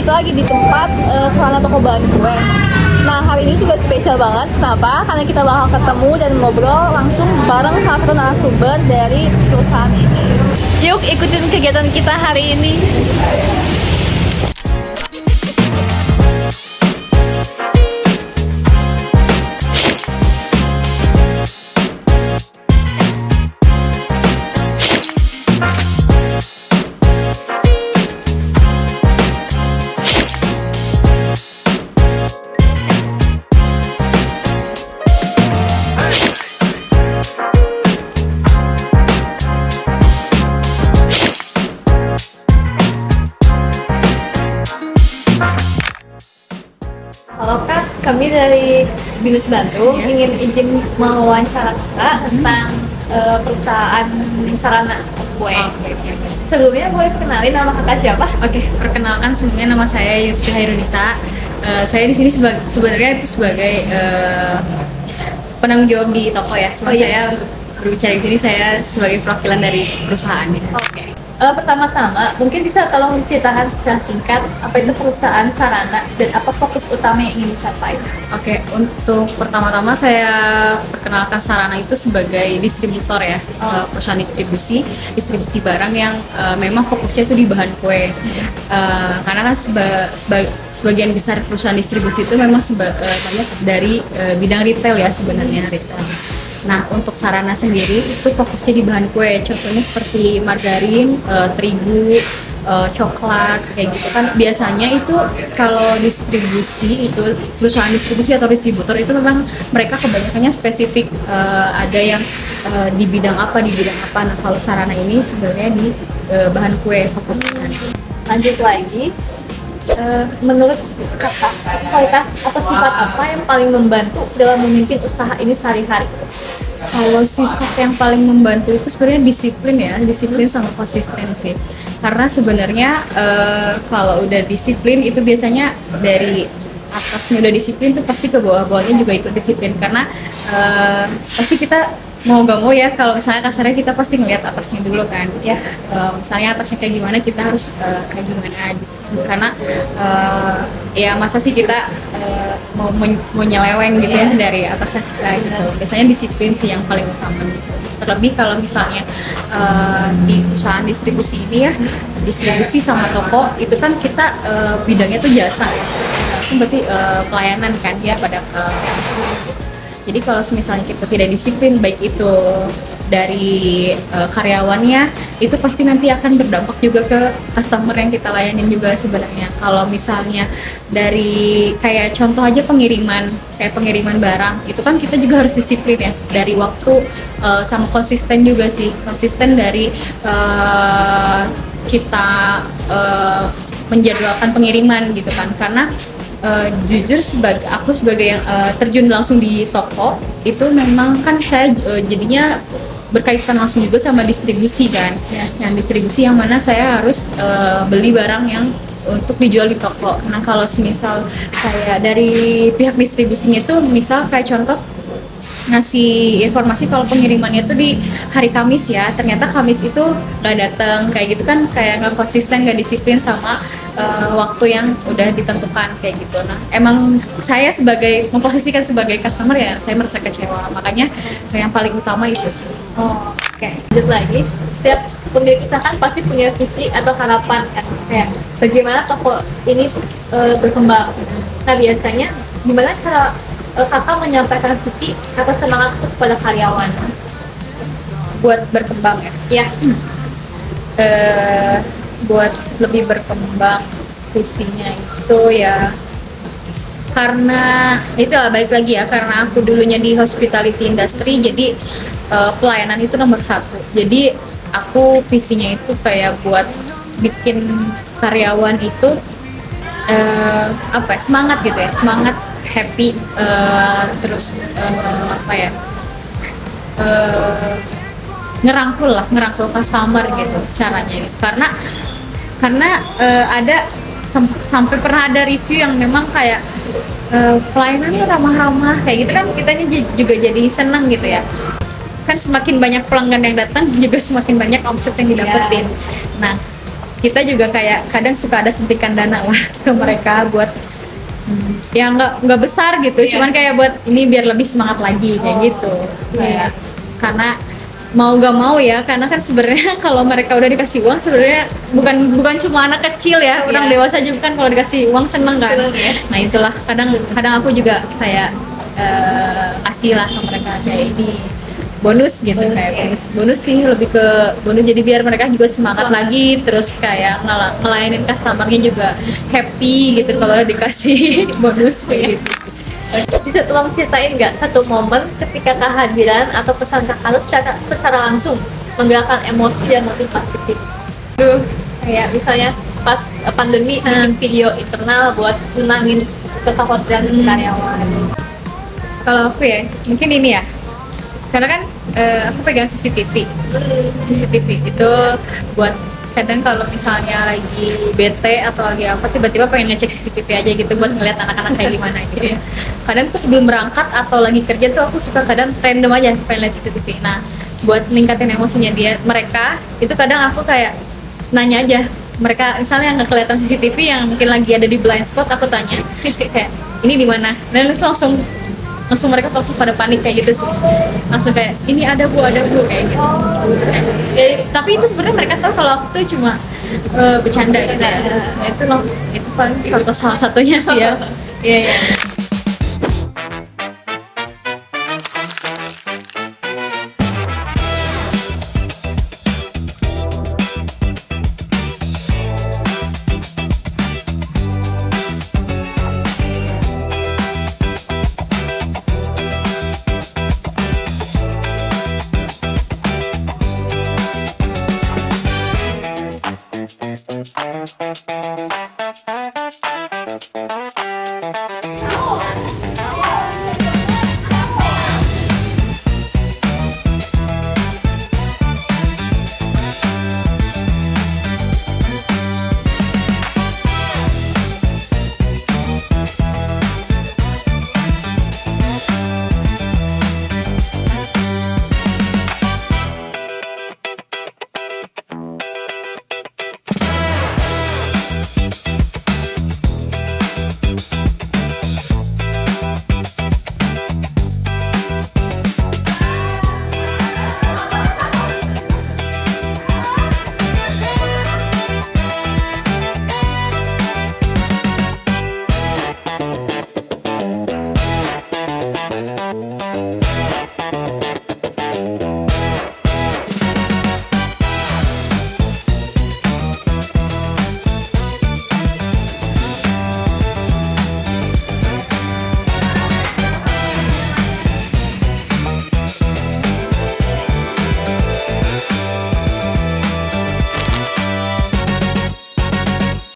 balik lagi di tempat Sarana Toko Bahan Kue. Nah, hari ini juga spesial banget. Kenapa? Karena kita bakal ketemu dan ngobrol langsung bareng salah satu narasumber dari perusahaan ini. Yuk ikutin kegiatan kita hari ini. Halo Kak, kami dari BINUS Bandung ingin izin mewawancara Kakak tentang perusahaan Sarana Kue. Sebelumnya boleh kenalin nama Kakak siapa? Oke, perkenalkan sebelumnya nama saya Yusri Hairunisa. Saya di sini sebenarnya itu sebagai penanggung jawab di toko ya. Cuma saya untuk berbicara di sini saya sebagai perwakilan dari perusahaan. Oke. Pertama-tama, mungkin bisa tolong ceritakan secara singkat apa itu perusahaan Sarana dan apa fokus utama yang ingin dicapai. Oke, untuk pertama-tama saya perkenalkan Sarana itu sebagai distributor ya, perusahaan distribusi barang yang memang fokusnya itu di bahan kue. Karena kan sebagian besar perusahaan distribusi itu memang banyak dari bidang retail ya sebenarnya retail. Nah, untuk Sarana sendiri itu fokusnya di bahan kue, contohnya seperti margarin, terigu, coklat, kayak gitu kan. Biasanya itu kalau distribusi itu perusahaan distribusi atau distributor itu memang mereka kebanyakannya spesifik, ada yang di bidang apa. Nah, kalau Sarana ini sebenarnya di bahan kue fokusnya. Lanjut lagi, menurut Kakak, kualitas atau sifat apa yang paling membantu dalam memimpin usaha ini sehari-hari? Kalau sifat yang paling membantu itu sebenarnya disiplin sama konsistensi. Karena sebenarnya kalau udah disiplin itu biasanya dari atasnya udah disiplin tuh pasti ke bawah-bawahnya juga ikut disiplin. Karena pasti kita mau gak mau ya, kalau misalnya kasarnya kita pasti ngelihat atasnya dulu kan ya, misalnya atasnya kayak gimana kita harus kayak gimana gitu. Karena ya masa sih kita mau nyeleweng gitu ya dari atasnya kita gitu. Biasanya disiplin sih yang paling utama gitu. Terlebih kalau misalnya di perusahaan distribusi ini ya, distribusi sama toko itu kan kita bidangnya tuh jasa ya, itu berarti pelayanan kan ya pada jadi kalau misalnya kita tidak disiplin, baik itu dari karyawannya, itu pasti nanti akan berdampak juga ke customer yang kita layanin juga sebenarnya. Kalau misalnya dari kayak contoh aja pengiriman barang, itu kan kita juga harus disiplin ya, dari waktu sama konsisten juga sih, konsisten dari kita menjadwalkan pengiriman gitu kan, karena jujur aku sebagai yang terjun langsung di toko itu memang kan saya jadinya berkaitan langsung juga sama distribusi kan, yang distribusi yang mana saya harus beli barang yang untuk dijual di toko. Nah kalau semisal kayak dari pihak distribusinya itu misal kayak contoh ngasih informasi kalau pengirimannya itu di hari Kamis ya, ternyata Kamis itu nggak datang kayak gitu kan, kayak nggak konsisten, nggak disiplin sama waktu yang udah ditentukan kayak gitu. Nah emang saya memposisikan sebagai customer ya, saya merasa kecewa, makanya yang paling utama itu sih. Oke. Lanjut lagi, setiap pemilik usaha kan pasti punya visi atau harapan kan, kayak bagaimana toko ini berkembang. Nah biasanya gimana cara Kakak menyampaikan visi atau semangat kepada karyawan buat berkembang ya? Buat lebih berkembang visinya itu ya, karena itulah balik lagi ya, karena aku dulunya di hospitality industry, jadi pelayanan itu nomor satu. Jadi aku visinya itu kayak buat bikin karyawan itu semangat gitu ya, semangat, happy, terus ngerangkul customer gitu caranya gitu. Karena ada sampai pernah ada review yang memang kayak pelayanannya ramah-ramah kayak gitu kan, kitanya juga jadi seneng gitu ya. Kan semakin banyak pelanggan yang datang juga semakin banyak omset yang didapetin. Nah kita juga kayak kadang suka ada suntikan dana lah ke mereka buat ya nggak besar gitu, cuman kayak buat ini biar lebih semangat lagi kayak gitu. Kayak karena mau gak mau ya, karena kan sebenarnya kalau mereka udah dikasih uang sebenarnya bukan cuma anak kecil ya, orang dewasa juga kan kalau dikasih uang seneng kan. Nah itulah kadang aku juga kayak kasih lah ke mereka kayak ini bonus gitu, kayak bonus sih, lebih ke bonus jadi biar mereka juga semangat lagi, terus kayak ngelayanin customernya juga happy gitu kalau dikasih bonus kayak gitu. Bisa tolong ceritain nggak satu momen ketika kehadiran atau pesan kakak secara langsung menggerakkan emosi dan motivasi kita? Aduh, Kayak misalnya pas pandemi bikin video internal buat menangin kekhawatiran si karyawan. kalau aku ya mungkin ini ya, karena kan aku pegang CCTV itu buat kadang kalau misalnya lagi bete atau lagi apa tiba-tiba pengen ngecek CCTV aja gitu buat ngeliat anak-anak kayak gimana gitu. Kadang tuh sebelum berangkat atau lagi kerja tuh aku suka kadang random aja pengen lihat CCTV. Nah, buat ningkatin emosinya mereka itu kadang aku kayak nanya aja. Mereka misalnya nggak kelihatan CCTV yang mungkin lagi ada di blind spot, aku tanya kayak ini di mana? Dan itu langsung mereka langsung pada panik kayak gitu sih, langsung kayak ini ada bu kayak gitu. Tapi itu sebenarnya mereka tahu kalau aku tuh cuma bercanda gitu ya. Nah, itu loh, itu paling contoh salah satunya sih ya. Iya.